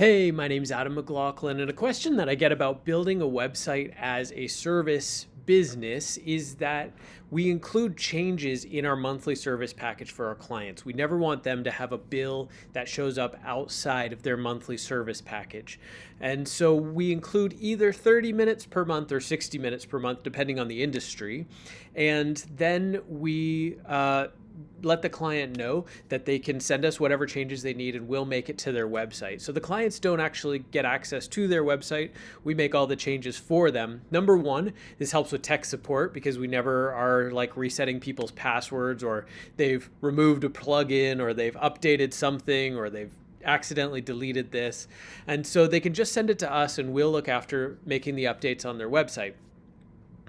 Hey, my name's Adam McLaughlin, and a question that I get about building a website as a service business is that we include changes in our monthly service package for our clients. We never want them to have a bill that shows up outside of their monthly service package. And so we include either 30 minutes per month or 60 minutes per month, depending on the industry. And then we let the client know that they can send us whatever changes they need and we'll make it to their website. So the clients don't actually get access to their website. We make all the changes for them. Number one, this helps with tech support because we never are like resetting people's passwords, or they've removed a plugin, or they've updated something, or they've accidentally deleted this. And so they can just send it to us and we'll look after making the updates on their website.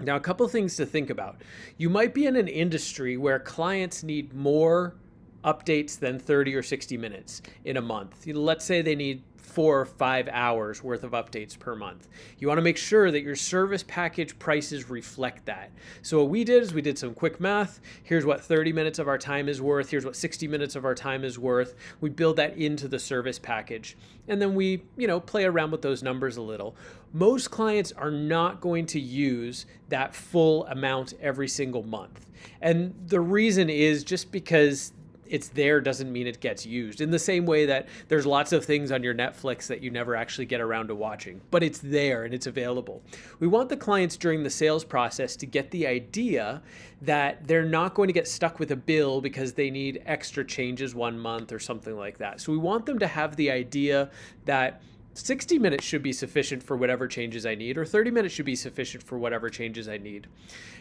Now, a couple things to think about. You might be in an industry where clients need more updates than 30 or 60 minutes in a month. Let's say they need 4 or 5 hours worth of updates per month. You want to make sure that your service package prices reflect that. So what we did is we did some quick math. Here's what 30 minutes of our time is worth. Here's what 60 minutes of our time is worth. We build that into the service package. And then we, play around with those numbers a little. Most clients are not going to use that full amount every single month. And the reason is just because it's there doesn't mean it gets used. In the same way that there's lots of things on your Netflix that you never actually get around to watching, but it's there and it's available. We want the clients during the sales process to get the idea that they're not going to get stuck with a bill because they need extra changes one month or something like that. So we want them to have the idea that 60 minutes should be sufficient for whatever changes I need, or 30 minutes should be sufficient for whatever changes I need.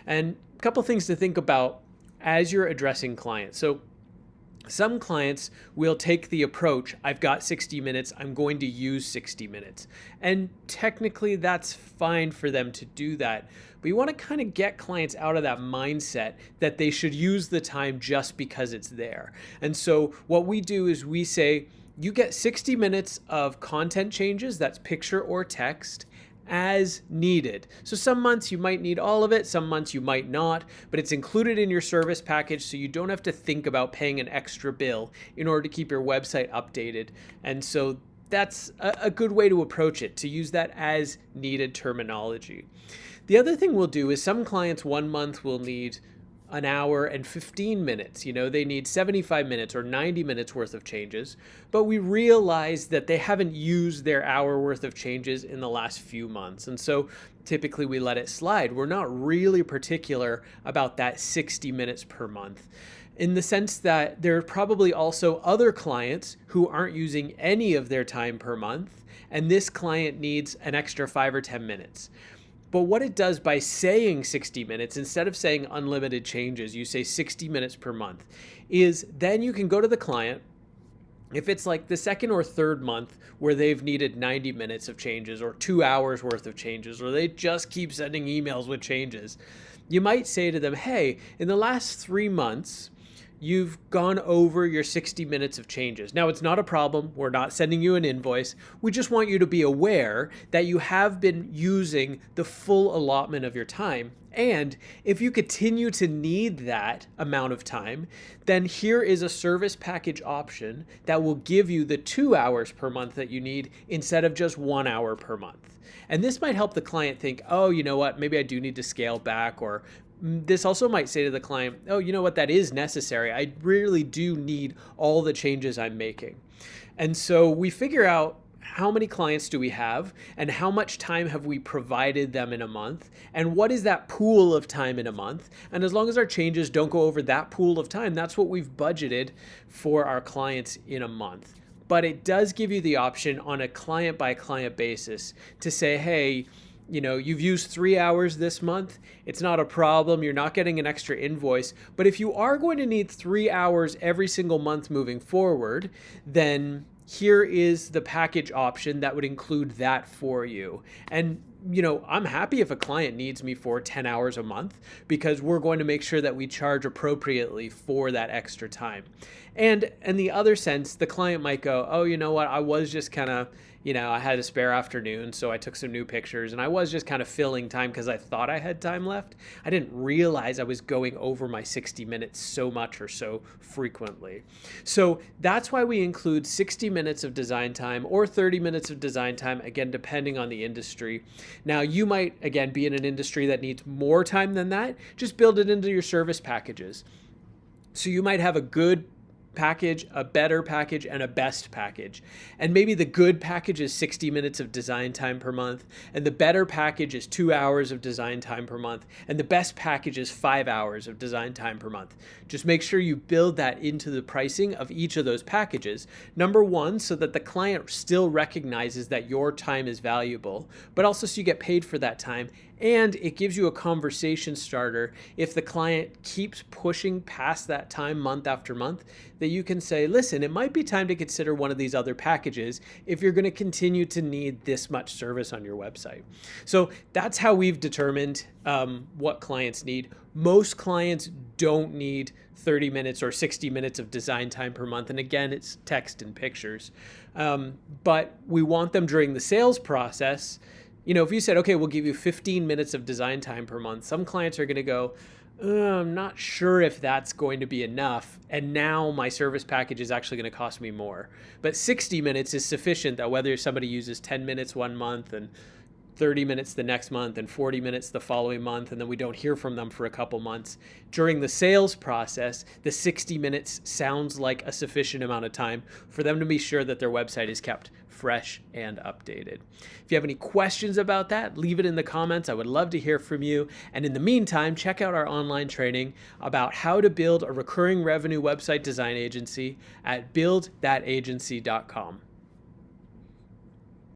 And a couple things to think about as you're addressing clients. So some clients will take the approach, I've got 60 minutes, I'm going to use 60 minutes. And technically that's fine for them to do that. But you want to kind of get clients out of that mindset that they should use the time just because it's there. And so what we do is we say, you get 60 minutes of content changes, that's picture or text, as needed. So some months you might need all of it, some months you might not, but it's included in your service package so you don't have to think about paying an extra bill in order to keep your website updated. And so that's a good way to approach it, to use that as needed terminology. The other thing we'll do is some clients one month will need an hour and 15 minutes. They need 75 minutes or 90 minutes worth of changes, but we realize that they haven't used their hour worth of changes in the last few months. And so typically we let it slide. We're not really particular about that 60 minutes per month, in the sense that there are probably also other clients who aren't using any of their time per month, and this client needs an extra 5 or 10 minutes. But what it does by saying 60 minutes, instead of saying unlimited changes, you say 60 minutes per month, is then you can go to the client. If it's like the second or third month where they've needed 90 minutes of changes or 2 hours worth of changes, or they just keep sending emails with changes, you might say to them, hey, in the last 3 months, you've gone over your 60 minutes of changes. Now, it's not a problem. We're not sending you an invoice. We just want you to be aware that you have been using the full allotment of your time. And if you continue to need that amount of time, then here is a service package option that will give you the 2 hours per month that you need instead of just 1 hour per month. And this might help the client think, oh, you know what, maybe I do need to scale back, or this also might say to the client, oh, you know what, that is necessary. I really do need all the changes I'm making. And so we figure out how many clients do we have and how much time have we provided them in a month, and what is that pool of time in a month. And as long as our changes don't go over that pool of time, that's what we've budgeted for our clients in a month. But it does give you the option on a client by client basis to say, hey, you've used 3 hours this month. It's not a problem. You're not getting an extra invoice. But if you are going to need 3 hours every single month moving forward, then here is the package option that would include that for you. And I'm happy if a client needs me for 10 hours a month, because we're going to make sure that we charge appropriately for that extra time. And in the other sense, the client might go, oh, you know what? I was just kind of, I had a spare afternoon, so I took some new pictures, and I was just kind of filling time because I thought I had time left. I didn't realize I was going over my 60 minutes so much or so frequently. So that's why we include 60 minutes of design time or 30 minutes of design time, again, depending on the industry. Now, you might, again, be in an industry that needs more time than that. Just build it into your service packages. So you might have a good package, a better package, and a best package. And maybe the good package is 60 minutes of design time per month, and the better package is 2 hours of design time per month, and the best package is 5 hours of design time per month. Just make sure you build that into the pricing of each of those packages. Number one, so that the client still recognizes that your time is valuable, but also so you get paid for that time. And it gives you a conversation starter if the client keeps pushing past that time month after month, that you can say, listen, it might be time to consider one of these other packages if you're going to continue to need this much service on your website. So that's how we've determined what clients need. Most clients don't need 30 minutes or 60 minutes of design time per month. And again, it's text and pictures. But we want them during the sales process. If you said, okay, we'll give you 15 minutes of design time per month, some clients are going to go, I'm not sure if that's going to be enough. And now my service package is actually going to cost me more. But 60 minutes is sufficient, that whether somebody uses 10 minutes one month and 30 minutes the next month and 40 minutes the following month, and then we don't hear from them for a couple months. During the sales process, the 60 minutes sounds like a sufficient amount of time for them to be sure that their website is kept fresh and updated. If you have any questions about that, leave it in the comments. I would love to hear from you. And in the meantime, check out our online training about how to build a recurring revenue website design agency at buildthatagency.com.